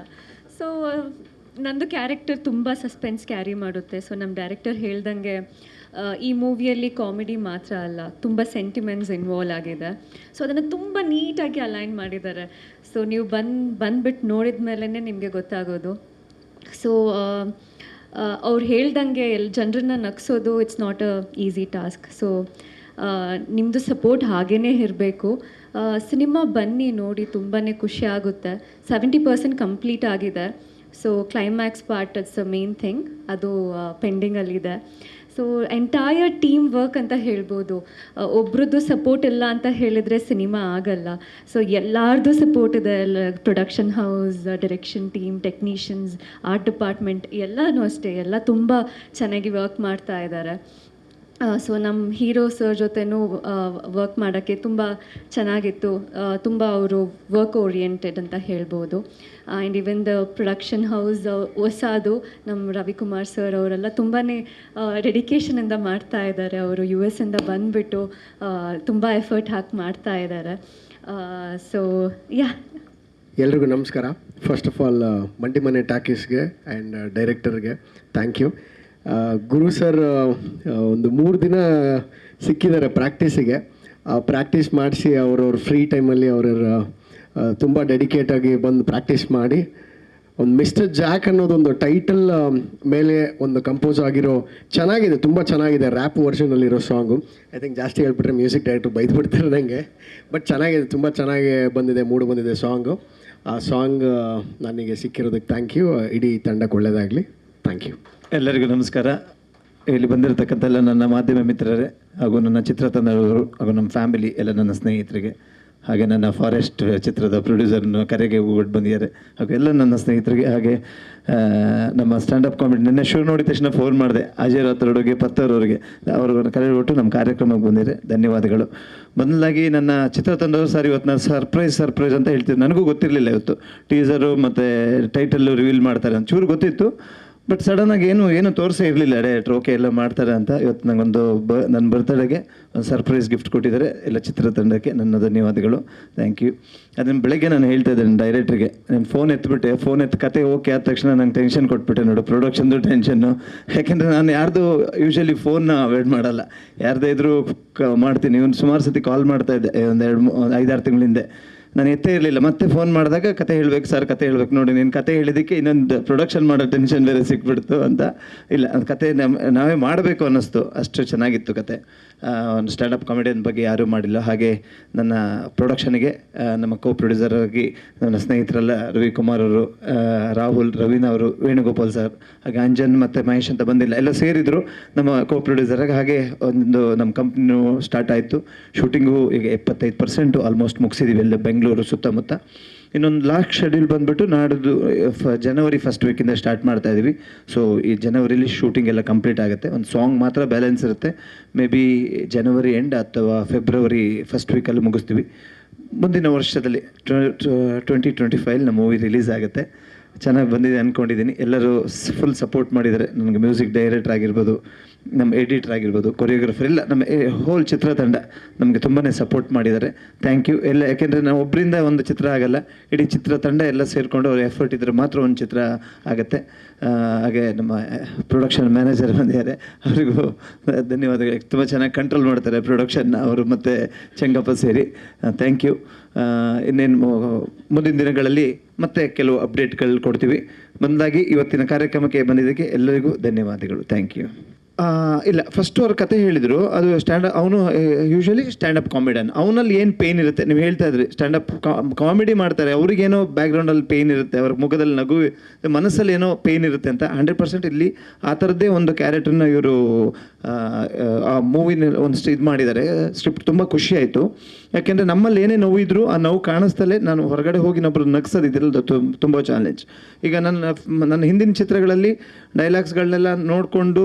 ಸೊ ನಂದು ಕ್ಯಾರೆಕ್ಟರ್ ತುಂಬ ಸಸ್ಪೆನ್ಸ್ ಕ್ಯಾರಿ ಮಾಡುತ್ತೆ. ಸೊ ನಮ್ಮ ಡೈರೆಕ್ಟರ್ ಹೇಳ್ದಂಗೆ ಈ ಮೂವಿಯಲ್ಲಿ ಕಾಮಿಡಿ ಮಾತ್ರ ಅಲ್ಲ, ತುಂಬ ಸೆಂಟಿಮೆಂಟ್ಸ್ ಇನ್ವಾಲ್ವ್ ಆಗಿದೆ. ಸೊ ಅದನ್ನು ತುಂಬ ನೀಟಾಗಿ ಅಲೈನ್ ಮಾಡಿದ್ದಾರೆ. ಸೊ ನೀವು ಬಂದುಬಿಟ್ಟು ನೋಡಿದ ಮೇಲೇ ನಿಮಗೆ ಗೊತ್ತಾಗೋದು. ಸೊ ಅವ್ರು ಹೇಳ್ದಂಗೆ ಜನರನ್ನ ನಗಿಸೋದು it's not a easy task. So ನಿಮ್ಮದು ಸಪೋರ್ಟ್ ಹಾಗೇ ಇರಬೇಕು. ಸಿನಿಮಾ ಬನ್ನಿ ನೋಡಿ, ತುಂಬಾ ಖುಷಿ ಆಗುತ್ತೆ. 70% ಕಂಪ್ಲೀಟ್ ಆಗಿದೆ. So climax part it's the main thing, ಅದು ಪೆಂಡಿಂಗಲ್ಲಿದೆ. ಸೊ ಎಂಟೈರ್ ಟೀಮ್ ವರ್ಕ್ ಅಂತ ಹೇಳ್ಬೋದು. ಒಬ್ರದ್ದು ಸಪೋರ್ಟ್ ಇಲ್ಲ ಅಂತ ಹೇಳಿದರೆ ಸಿನಿಮಾ ಆಗಲ್ಲ. ಸೊ ಎಲ್ಲರದ್ದು ಸಪೋರ್ಟ್ ಇದೆ. Production house, direction team, technicians, art department ಎಲ್ಲನೂ ಅಷ್ಟೇ. ಎಲ್ಲ ತುಂಬ ಚೆನ್ನಾಗಿ ವರ್ಕ್ ಮಾಡ್ತಾ ಇದ್ದಾರೆ. ಸೊ ನಮ್ಮ ಹೀರೋ ಸರ್ ಜೊತೆನೂ ವರ್ಕ್ ಮಾಡೋಕ್ಕೆ ತುಂಬ ಚೆನ್ನಾಗಿತ್ತು. ತುಂಬ ಅವರು ವರ್ಕ್ ಓರಿಯೆಂಟೆಡ್ ಅಂತ ಹೇಳ್ಬೋದು. And even the production house ಹೊಸದು ನಮ್ಮ ರವಿಕುಮಾರ್ ಸರ್ ಅವರೆಲ್ಲ ತುಂಬಾ ಡೆಡಿಕೇಶನಿಂದ ಮಾಡ್ತಾ ಇದ್ದಾರೆ. ಅವರು US ಇಂದ ಬಂದುಬಿಟ್ಟು ತುಂಬ ಎಫರ್ಟ್ ಹಾಕಿ ಮಾಡ್ತಾ ಇದ್ದಾರೆ. ಸೊ ಎಲ್ರಿಗೂ ನಮಸ್ಕಾರ. First of all Mandi Mane ಟಾಕೀಸ್ಗೆ ಆ್ಯಂಡ್ ಡೈರೆಕ್ಟರ್ಗೆ ಥ್ಯಾಂಕ್ ಯು. ಗುರು ಸರ್ ಒಂದು 3 ದಿನ ಸಿಕ್ಕಿದ್ದಾರೆ ಪ್ರಾಕ್ಟೀಸಿಗೆ. ಪ್ರಾಕ್ಟೀಸ್ ಮಾಡಿಸಿ ಅವ್ರವ್ರ ಫ್ರೀ ಟೈಮಲ್ಲಿ ಅವ್ರವ್ರ ತುಂಬ ಡೆಡಿಕೇಟಾಗಿ ಬಂದು ಪ್ರಾಕ್ಟೀಸ್ ಮಾಡಿ ಒಂದು ಮಿಸ್ಟರ್ ಜಾಕ್ ಅನ್ನೋದೊಂದು ಟೈಟಲ್ ಮೇಲೆ ಒಂದು ಕಂಪೋಸ್ ಆಗಿರೋ ಚೆನ್ನಾಗಿದೆ, ತುಂಬ ಚೆನ್ನಾಗಿದೆ. ರ್ಯಾಪ್ ವರ್ಷನಲ್ಲಿರೋ ಸಾಂಗು. ಐ ಥಿಂಕ್ ಜಾಸ್ತಿ ಹೇಳ್ಬಿಟ್ರೆ ಮ್ಯೂಸಿಕ್ ಡೈರೆಕ್ಟ್ರು ಬೈದ್ಬಿಡ್ತಾರೆ ನನಗೆ. ಬಟ್ ಚೆನ್ನಾಗಿದೆ, ತುಂಬ ಚೆನ್ನಾಗಿ ಬಂದಿದೆ, ಮೂಡು ಬಂದಿದೆ ಸಾಂಗು. ಆ ಸಾಂಗ್ ನನಗೆ ಸಿಕ್ಕಿರೋದಕ್ಕೆ ಥ್ಯಾಂಕ್ ಯು. ಇಡೀ ತಂಡಕ್ಕೆ ಒಳ್ಳೆಯದಾಗಲಿ. Thank you. ಎಲ್ಲರಿಗೂ ನಮಸ್ಕಾರ. ಇಲ್ಲಿ ಬಂದಿರತಕ್ಕಂಥ ಎಲ್ಲ ನನ್ನ ಮಾಧ್ಯಮ ಮಿತ್ರರೇ ಹಾಗೂ ನನ್ನ ಚಿತ್ರತಂಡದವರು ಹಾಗೂ ನಮ್ಮ ಫ್ಯಾಮಿಲಿ ಎಲ್ಲ ನನ್ನ ಸ್ನೇಹಿತರಿಗೆ, ಹಾಗೆ ನನ್ನ ಫಾರೆಸ್ಟ್ ಚಿತ್ರದ ಪ್ರೊಡ್ಯೂಸರ್ನ ಕರೆಗೆ ಹೋಗ್ಬಿಟ್ಟು ಬಂದಿದ್ದಾರೆ, ಹಾಗೂ ಎಲ್ಲ ನನ್ನ ಸ್ನೇಹಿತರಿಗೆ, ಹಾಗೆ ನಮ್ಮ ಸ್ಟ್ಯಾಂಡಪ್ ಕಾಮಿಡಿ ನಿನ್ನೆ ಶೋ ನೋಡಿದ ತಕ್ಷಣ ಫೋನ್ ಮಾಡಿದೆ ಅಜಯ್ ರಾಥೋಡ್ಗೆ, ಪತ್ತವ್ರವ್ರಿಗೆ. ಅವರು ಕರೆ ಕೊಟ್ಟು ನಮ್ಮ ಕಾರ್ಯಕ್ರಮಕ್ಕೆ ಬಂದಿದ್ದಾರೆ. ಧನ್ಯವಾದಗಳು. ಮೊದಲಾಗಿ ನನ್ನ ಚಿತ್ರತಂಡವರು ಸರ್ ಇವತ್ತು ನಾನು ಸರ್ಪ್ರೈಸ್ ಅಂತ ಹೇಳ್ತಿದ್ದೆ. ನನಗೂ ಗೊತ್ತಿರಲಿಲ್ಲ ಇವತ್ತು ಟೀಸರು ಮತ್ತು ಟೈಟಲ್ಲು ರಿವೀಲ್ ಮಾಡ್ತಾರೆ ಅಂತ. ಚೂರು ಗೊತ್ತಿತ್ತು, ಬಟ್ ಸಡನ್ನಾಗಿ ಏನು ತೋರಿಸೇ ಇರಲಿಲ್ಲ ಡೈರೆಕ್ಟ್ರು. ಓಕೆ ಎಲ್ಲ ಮಾಡ್ತಾರೆ ಅಂತ. ಇವತ್ತು ನನಗೊಂದು ನನ್ನ ಬರ್ತ್ಡೇಗೆ ಒಂದು ಸರ್ಪ್ರೈಸ್ ಗಿಫ್ಟ್ ಕೊಟ್ಟಿದ್ದಾರೆ ಎಲ್ಲ ಚಿತ್ರತಂಡಕ್ಕೆ. ನನ್ನ ಧನ್ಯವಾದಗಳು. Thank you. ಅದನ್ನು ಬೆಳಗ್ಗೆ ನಾನು ಹೇಳ್ತಾ ಇದ್ದೇನೆ ಡೈರೆಕ್ಟ್ರಿಗೆ, ನಾನು ಫೋನ್ ಎತ್ತಿ ಕತೆ ಓಕೆ ಆದ ತಕ್ಷಣ ನಂಗೆ ಟೆನ್ಷನ್ ಕೊಟ್ಬಿಟ್ಟೆ ನೋಡು, ಪ್ರೊಡಕ್ಷನ್ದು ಟೆನ್ಷನ್ನು. ಯಾಕೆಂದರೆ ನಾನು ಯಾರ್ದು ಯೂಶ್ವಲಿ ಫೋನ್ನ ಅವಾಯ್ಡ್ ಮಾಡಲ್ಲ, ಯಾರ್ದೇ ಇದ್ರೂ ಮಾಡ್ತೀನಿ. ಇವನು ಸುಮಾರು ಸತಿ ಕಾಲ್ ಮಾಡ್ತಾ ಇದ್ದೆ ಒಂದು 5-6 ತಿಂಗಳ ಹಿಂದೆ. ನಾನು ಎತ್ತೇ ಇರಲಿಲ್ಲ. ಮತ್ತೆ ಫೋನ್ ಮಾಡಿದಾಗ ಕತೆ ಹೇಳ್ಬೇಕು ಸರ್, ಕತೆ ಹೇಳ್ಬೇಕು. ನೋಡಿ ನೀನು ಕತೆ ಹೇಳಿದ್ದಕ್ಕೆ ಇನ್ನೊಂದು ಪ್ರೊಡಕ್ಷನ್ ಮಾಡೋ ಟೆನ್ಷನ್ ಬೇರೆ ಸಿಕ್ಬಿಡ್ತು ಅಂತ. ಇಲ್ಲ, ಅದು ಕತೆ ನಾವೇ ಮಾಡಬೇಕು ಅನ್ನಿಸ್ತು. ಅಷ್ಟು ಚೆನ್ನಾಗಿತ್ತು ಕತೆ. ಒಂದು ಸ್ಟ್ಯಾಂಡಪ್ ಕಾಮಿಡಿಯನ್ ಬಗ್ಗೆ ಯಾರೂ ಮಾಡಿಲ್ಲ. ಹಾಗೆ ನನ್ನ ಪ್ರೊಡಕ್ಷನ್ಗೆ ನಮ್ಮ ಕೋ ಪ್ರೊಡ್ಯೂಸರ್ ಆಗಿ ನನ್ನ ಸ್ನೇಹಿತರೆಲ್ಲ ರವಿಕುಮಾರ್ ಅವರು, ರಾಹುಲ್, ರವೀನಾ ಅವರು, ವೇಣುಗೋಪಾಲ್ ಸರ್, ಹಾಗೆ ಅಂಜನ್ ಮತ್ತು ಮಹೇಶ್ ಅಂತ ಬಂದಿಲ್ಲ, ಎಲ್ಲ ಸೇರಿದರು ನಮ್ಮ ಕೋ ಪ್ರೊಡ್ಯೂಸರಾಗಿ. ಹಾಗೆ ಒಂದು ನಮ್ಮ ಕಂಪ್ನಿನೂ ಸ್ಟಾರ್ಟ್ ಆಯಿತು. ಶೂಟಿಂಗು ಈಗ 75% ಆಲ್ಮೋಸ್ಟ್ ಮುಗಿಸಿದ್ದೀವಿ ಎಲ್ಲ ಬೆಂಗಳೂರು ಸುತ್ತಮುತ್ತ. ಇನ್ನೊಂದು ಲಾಸ್ಟ್ ಶೆಡ್ಯೂಲ್ ಬಂದುಬಿಟ್ಟು ನಾಡಿದ್ದು ಜನವರಿ ಫಸ್ಟ್ ವೀಕಿಂದ ಸ್ಟಾರ್ಟ್ ಮಾಡ್ತಾ ಇದ್ದೀವಿ. ಸೊ ಈ ಜನವರಿಲಿ ಶೂಟಿಂಗ್ ಎಲ್ಲ ಕಂಪ್ಲೀಟ್ ಆಗುತ್ತೆ. ಒಂದು ಸಾಂಗ್ ಮಾತ್ರ ಬ್ಯಾಲೆನ್ಸ್ ಇರುತ್ತೆ. ಮೇ ಬಿ ಜನವರಿ ಎಂಡ್ ಅಥವಾ ಫೆಬ್ರವರಿ ಫಸ್ಟ್ ವೀಕಲ್ಲಿ ಮುಗಿಸ್ತೀವಿ. ಮುಂದಿನ ವರ್ಷದಲ್ಲಿ 2025 ನಮ್ಮ ಮೂವಿ ರಿಲೀಸ್ ಆಗುತ್ತೆ. ಚೆನ್ನಾಗಿ ಬಂದಿದೆ ಅಂದ್ಕೊಂಡಿದ್ದೀನಿ. ಎಲ್ಲರೂ ಫುಲ್ ಸಪೋರ್ಟ್ ಮಾಡಿದ್ದಾರೆ ನನಗೆ. ಮ್ಯೂಸಿಕ್ ಡೈರೆಕ್ಟರ್ ಆಗಿರ್ಬೋದು, ನಮ್ಮ ಎಡಿಟರ್ ಆಗಿರ್ಬೋದು, ಕೊರಿಯೋಗ್ರಫರ್ ಎಲ್ಲ ನಮ್ಮ ಹೋಲ್ ಚಿತ್ರತಂಡ ನಮಗೆ ತುಂಬಾ ಸಪೋರ್ಟ್ ಮಾಡಿದ್ದಾರೆ. ಥ್ಯಾಂಕ್ ಯು ಎಲ್ಲ. ಯಾಕೆಂದರೆ ನಾವು ಒಬ್ಬರಿಂದ ಒಂದು ಚಿತ್ರ ಆಗಲ್ಲ, ಇಡೀ ಚಿತ್ರತಂಡ ಎಲ್ಲ ಸೇರಿಕೊಂಡು ಅವ್ರ ಎಫರ್ಟ್ ಇದ್ದರೆ ಮಾತ್ರ ಒಂದು ಚಿತ್ರ ಆಗುತ್ತೆ. ಹಾಗೆ ನಮ್ಮ ಪ್ರೊಡಕ್ಷನ್ ಮ್ಯಾನೇಜರ್ ಬಂದಿದ್ದಾರೆ, ಅವರಿಗೂ ಧನ್ಯವಾದಗಳು. ತುಂಬ ಚೆನ್ನಾಗಿ ಕಂಟ್ರೋಲ್ ಮಾಡ್ತಾರೆ ಪ್ರೊಡಕ್ಷನ್ನ ಅವರು ಮತ್ತು ಚೆಂಗಪ್ಪ ಸೇರಿ. Thank you. ಇನ್ನೇನು ಮುಂದಿನ ದಿನಗಳಲ್ಲಿ ಮತ್ತೆ ಕೆಲವು ಅಪ್ಡೇಟ್ಗಳು ಕೊಡ್ತೀವಿ. ಬಂದಾಗಿ ಇವತ್ತಿನ ಕಾರ್ಯಕ್ರಮಕ್ಕೆ ಬಂದಿದ್ದಕ್ಕೆ ಎಲ್ಲರಿಗೂ ಧನ್ಯವಾದಗಳು. Thank you. ಇಲ್ಲ, ಫಸ್ಟ್ ಅವ್ರ ಕತೆ ಹೇಳಿದರು. ಅದು ಅವನು ಯೂಶ್ವಲಿ ಸ್ಟ್ಯಾಂಡಪ್ ಕಾಮಿಡಿಯನ್. ಅವನಲ್ಲಿ ಏನು ಪೇಯ್ನ್ ಇರುತ್ತೆ, ನೀವು ಹೇಳ್ತಾ ಇದ್ರಿ ಸ್ಟ್ಯಾಂಡಪ್ ಕಾಮಿಡಿ ಮಾಡ್ತಾರೆ, ಅವ್ರಿಗೇನೋ ಬ್ಯಾಕ್ಗ್ರೌಂಡಲ್ಲಿ ಪೇಯ್ನ್ ಇರುತ್ತೆ, ಅವ್ರ ಮುಖದಲ್ಲಿ ನಗು, ಮನಸ್ಸಲ್ಲಿ ಏನೋ ಪೇಯ್ನ್ ಇರುತ್ತೆ ಅಂತ 100% ಇಲ್ಲಿ ಆ ಥರದ್ದೇ ಒಂದು ಕ್ಯಾರೆಕ್ಟರ್ನ ಇವರು ಆ ಮೂವಿನ ಒಂದು ಇದು ಮಾಡಿದ್ದಾರೆ. ಸ್ಕ್ರಿಪ್ಟ್ ತುಂಬ ಖುಷಿ ಆಯಿತು. ಯಾಕೆಂದರೆ ನಮ್ಮಲ್ಲಿ ಏನೇ ನೋವು ಇದ್ದರೂ ಆ ನೋವು ಕಾಣಿಸ್ತಲೇ ನಾನು ಹೊರಗಡೆ ಹೋಗಿ ಇನ್ನೊಬ್ರು ನಗ್ಸೋದು ಇದೆಲ್ಲ ತುಂಬ ಚಾಲೆಂಜ್. ಈಗ ನನ್ನ ಹಿಂದಿನ ಚಿತ್ರಗಳಲ್ಲಿ ಡೈಲಾಗ್ಸ್ಗಳನ್ನೆಲ್ಲ ನೋಡಿಕೊಂಡು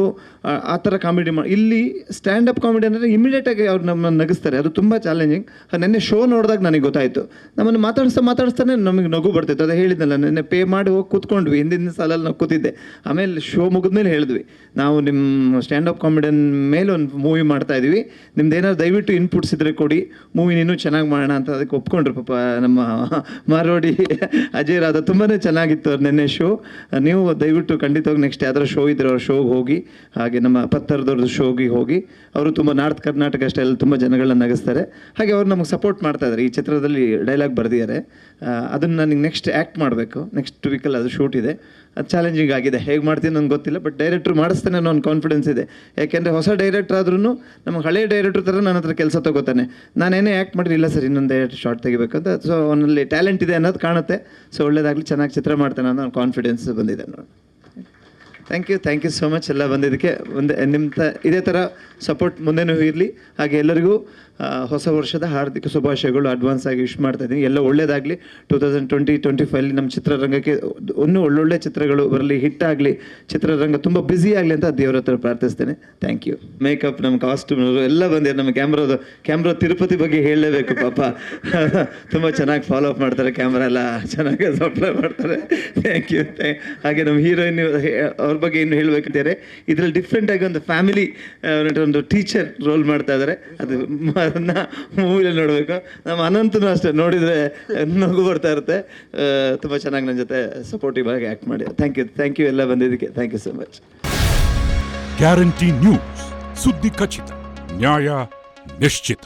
ಆ ಥರ ಕಾಮಿಡಿ ಇಲ್ಲಿ ಸ್ಟ್ಯಾಂಡಪ್ ಕಾಮಿಡಿ ಅಂದರೆ ಇಮಿಡಿಯೇಟಾಗಿ ಅವ್ರು ನಮ್ಮನ್ನು ನಗಿಸ್ತಾರೆ. ಅದು ತುಂಬ ಚಾಲೆಂಜಿಂಗ್. ನೆನ್ನೆ ಶೋ ನೋಡಿದಾಗ ನನಗೆ ಗೊತ್ತಾಯಿತು. ನಮ್ಮನ್ನು ಮಾತಾಡ್ತಾನೆ ನಮಗೆ ನಗು ಬರ್ತಿತ್ತು. ಅದು ಹೇಳಿದ್ನಲ್ಲ, ನೆನ್ನೆ ಪೇ ಮಾಡಿ ಹೋಗಿ ಕೂತ್ಕೊಂಡ್ವಿ. ಹಿಂದಿನ ಸಾಲಲ್ಲಿ ನಾವು ಕೂತಿದ್ದೆ. ಆಮೇಲೆ ಶೋ ಮುಗಿದ್ಮೇಲೆ ಹೇಳಿದ್ವಿ, ನಾವು ನಿಮ್ಮ ಸ್ಟ್ಯಾಂಡಪ್ ಕಾಮಿಡಿಯನ್ ಮೇಲೆ ಒಂದು ಮೂವಿ ಮಾಡ್ತಾಯಿದ್ವಿ, ನಿಮ್ದು ಏನಾದ್ರು ದಯವಿಟ್ಟು ಇನ್ಪುಟ್ಸ್ ಇದ್ದರೆ ಕೊಡಿ, ಮೂವಿ ಇನ್ನೂ ಚೆನ್ನಾಗಿ ಮಾಡೋಣ ಅಂತ. ಅದಕ್ಕೆ ಒಪ್ಕೊಂಡ್ರು ಪಾಪ ನಮ್ಮ ಮಾರೋಡಿ ಅಜಯ್ ರಾಧ. ತುಂಬಾ ಚೆನ್ನಾಗಿತ್ತು ಅವ್ರು ನೆನ್ನೆ ಶೋ. ನೀವು ದಯವಿಟ್ಟು ಖಂಡಿತವಾಗಿ ನೆಕ್ಸ್ಟ್ ಯಾವ್ದಾರು ಶೋ ಇದ್ರೆ ಅವ್ರ ಶೋಗೆ ಹೋಗಿ. ಹಾಗೆ ನಮ್ಮ ಪತ್ತರದವ್ರದ್ದು ಶೋಗೆ ಹೋಗಿ. ಅವರು ತುಂಬ ನಾರ್ತ್ ಕರ್ನಾಟಕ ಅಷ್ಟೇ ಎಲ್ಲ ತುಂಬ ಜನಗಳನ್ನ ನಗಿಸ್ತಾರೆ. ಹಾಗೆ ಅವ್ರು ನಮಗೆ ಸಪೋರ್ಟ್ ಮಾಡ್ತಾ ಇದ್ದಾರೆ. ಈ ಚಿತ್ರದಲ್ಲಿ ಡೈಲಾಗ್ ಬರೆದಿದ್ದಾರೆ, ಅದನ್ನು ನನಗೆ ನೆಕ್ಸ್ಟ್ ಆ್ಯಕ್ಟ್ ಮಾಡಬೇಕು. ನೆಕ್ಸ್ಟ್ ವೀಕಲ್ಲಿ ಅದು ಶೂಟ್ ಇದೆ. ಅದು ಚಾಲೆಂಜಿಂಗ್ ಆಗಿದೆ. ಹೇಗೆ ಮಾಡ್ತೀನಿ ನನಗೆ ಗೊತ್ತಿಲ್ಲ, ಬಟ್ ಡೈರೆಕ್ಟ್ರು ಮಾಡಿಸ್ತಾನೆ ಅನ್ನೋ ಒಂದು ಕಾನ್ಫಿಡೆನ್ಸ್ ಇದೆ. ಯಾಕೆಂದರೆ ಹೊಸ ಡೈರೆಕ್ಟ್ರ್ ಆದ್ರೂ ನಮಗೆ ಹಳೆಯ ಡೈರೆಕ್ಟ್ರ್ ಥರ ನನ್ನ ಹತ್ರ ಕೆಲಸ ತಗೋತಾನೆ. ನಾನೇನೇ ಆ್ಯಕ್ಟ್ ಮಾಡಿರಲಿಲ್ಲ ಸರ್, ಇನ್ನೊಂದು ಶಾರ್ಟ್ ತೆಗಿಬೇಕಂತ. ಸೊ ಅವನಲ್ಲಿ ಟ್ಯಾಲೆಂಟ್ ಇದೆ ಅನ್ನೋದು ಕಾಣುತ್ತೆ. ಸೊ ಒಳ್ಳೇದಾಗಲಿ, ಚೆನ್ನಾಗಿ ಚಿತ್ರ ಮಾಡ್ತಾನೆ ಅನ್ನೋ ಕಾನ್ಫಿಡೆನ್ಸ್ ಬಂದಿದೆ ನೋಡಿ. ಥ್ಯಾಂಕ್ ಯು ಸೋ ಮಚ್ ಎಲ್ಲ ಬಂದಿದ್ದಕ್ಕೆ. ನಿಮ್ಮ ಇದೇ ಥರ ಸಪೋರ್ಟ್ ಮುಂದೆನೂ ಇರಲಿ. ಹಾಗೆ ಎಲ್ಲರಿಗೂ ಹೊಸ ವರ್ಷದ ಹಾರ್ದಿಕ ಶುಭಾಶಯಗಳು ಅಡ್ವಾನ್ಸ್ ಆಗಿ ವಿಶ್ ಮಾಡ್ತಾ ಇದ್ದೀನಿ. ಎಲ್ಲ ಒಳ್ಳೇದಾಗಲಿ. 2025 ನಮ್ಮ ಚಿತ್ರರಂಗಕ್ಕೆ ಇನ್ನೂ ಒಳ್ಳೊಳ್ಳೆ ಚಿತ್ರಗಳು ಬರಲಿ, ಹಿಟ್ ಆಗಲಿ, ಚಿತ್ರರಂಗ ತುಂಬ ಬ್ಯುಸಿ ಆಗಲಿ ಅಂತ ದೇವರ ಹತ್ರ ಪ್ರಾರ್ಥಿಸ್ತೇನೆ. Thank you. ಮೇಕಪ್, ನಮ್ಮ ಕಾಸ್ಟ್ಯೂಮ್ನವರು ಎಲ್ಲ ಬಂದಿದ್ದಾರೆ. ನಮ್ಮ ಕ್ಯಾಮ್ರಾ ತಿರುಪತಿ ಬಗ್ಗೆ ಹೇಳಲೇಬೇಕು ಪಾಪ. ತುಂಬ ಚೆನ್ನಾಗಿ ಫಾಲೋ ಅಪ್ ಮಾಡ್ತಾರೆ, ಕ್ಯಾಮ್ರಾ ಎಲ್ಲ ಚೆನ್ನಾಗಿ ಸಪ್ಲೈ ಮಾಡ್ತಾರೆ. Thank you. ಹಾಗೆ ನಮ್ಮ ಹೀರೋಯಿನ್ ಅವ್ರ ಬಗ್ಗೆ ಇನ್ನು ಹೇಳಬೇಕಂತಾರೆ. ಇದರಲ್ಲಿ ಡಿಫ್ರೆಂಟಾಗಿ ಒಂದು ಫ್ಯಾಮಿಲಿ ಒಂದು ಟೀಚರ್ ರೋಲ್ ಮಾಡ್ತಾ ಇದ್ದಾರೆ. ಅದು ಅದನ್ನು ಮೂವಿಯಲ್ಲಿ ನೋಡಬೇಕು. ನಮ್ಮ ಅನಂತನೂ ಅಷ್ಟೇ, ನೋಡಿದರೆ ನಗು ಬರ್ತಾ ಇರುತ್ತೆ. ತುಂಬ ಚೆನ್ನಾಗಿ ನನ್ನ ಜೊತೆ ಸಪೋರ್ಟಿವ್ ಆಗಿ ಆ್ಯಕ್ಟ್ ಮಾಡಿ. ಥ್ಯಾಂಕ್ ಯು ಎಲ್ಲ ಬಂದಿದ್ದಕ್ಕೆ. Thank you so much. Guarantee news, ಸುದ್ದಿ ಖಚಿತ, ನ್ಯಾಯ ನಿಶ್ಚಿತ.